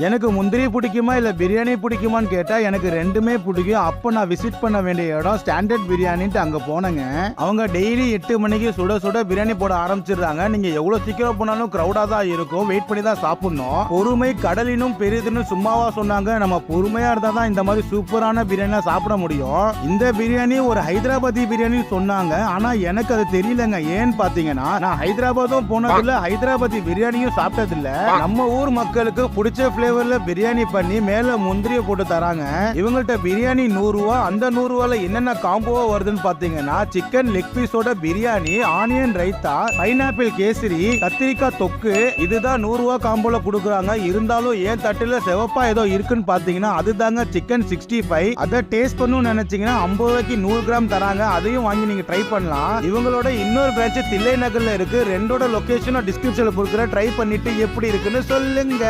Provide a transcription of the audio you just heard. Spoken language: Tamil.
எனக்கு முந்திரி பிடிக்குமா இல்ல பிரியாணி பிடிக்குமான்னு கேட்டா எனக்கு ரெண்டுமே பிடிக்கும். அப்ப நான் விசிட் பண்ண வேண்டிய இடம் ஸ்டாண்டர்ட் பிரியாணின்ட்டு அங்க போனேங்க. அவங்க டெய்லி 8 மணிக்கு சுட சுட பிரியாணி போட ஆரம்பிச்சிடுறாங்க. நீங்க எவ்வளவு சீக்கிரம் போனாலும் கிரௌடா தான் இருக்கும். வெயிட் பண்ணி தான் சாப்பிடணும். பொறுமை கடலினும் பெரிதுன்னு சும்மாவா சொன்னாங்க. நம்ம பொறுமையா இருந்தா தான் இந்த மாதிரி சூப்பரான பிரியாணி சாப்பிட முடியும். இந்த பிரியாணி ஒரு ஹைதராபாதி பிரியாணி சொன்னாங்க. ஆனா எனக்கு அது தெரியலங்க. ஏன்னு பாத்தீங்கன்னா நான் ஹைதராபாத்தும் போனதில்ல, ஹைதராபாதி பிரியாணியும் சாப்பிட்டதில்ல. நம்ம ஊர் மக்களுக்கு பிடிச்ச ஃபிளேவர்ல பிரியாணி பண்ணி மேல முந்திரிய போட்டு தராங்க. இவங்கள்ட்ட பிரியாணி 100 ரூபா. அந்த 100 ரூபால என்னென்ன காம்போவா வருதுன்னு பாத்தீங்கன்னா சிக்கன் லெக் பீஸோட பிரியாணி, ஆனியன் ரைத்தா, பைனாப்பிள் கேசரி, கத்திரிக்காய் தொக்கு, இதுதான் 100 ரூபா காம்போல கொடுக்குறாங்க. இருந்தாலும் ஏன் தட்டுல சிவப்பா ஏதோ இருக்குன்னு பாத்தீங்கன்னா அதுதாங்க சிக்கன் 65. அதை டேஸ்ட் பண்ணணும்னு நினைச்சீங்கன்னா 50 ரூபாய்க்கு 100 கிராம் தராங்க. அதையும் வாங்கி நீங்க ட்ரை பண்ணலாம். இவங்களோட இன்னொரு பிரான்ச் தில்லை நகர்ல இருக்கு. ரெண்டோட லொகேஷனும் டிஸ்கிரிப்ஷன்ல கொடுக்குற. ட்ரை பண்ணிட்டு எப்படி இருக்குன்னு சொல்லுங்க.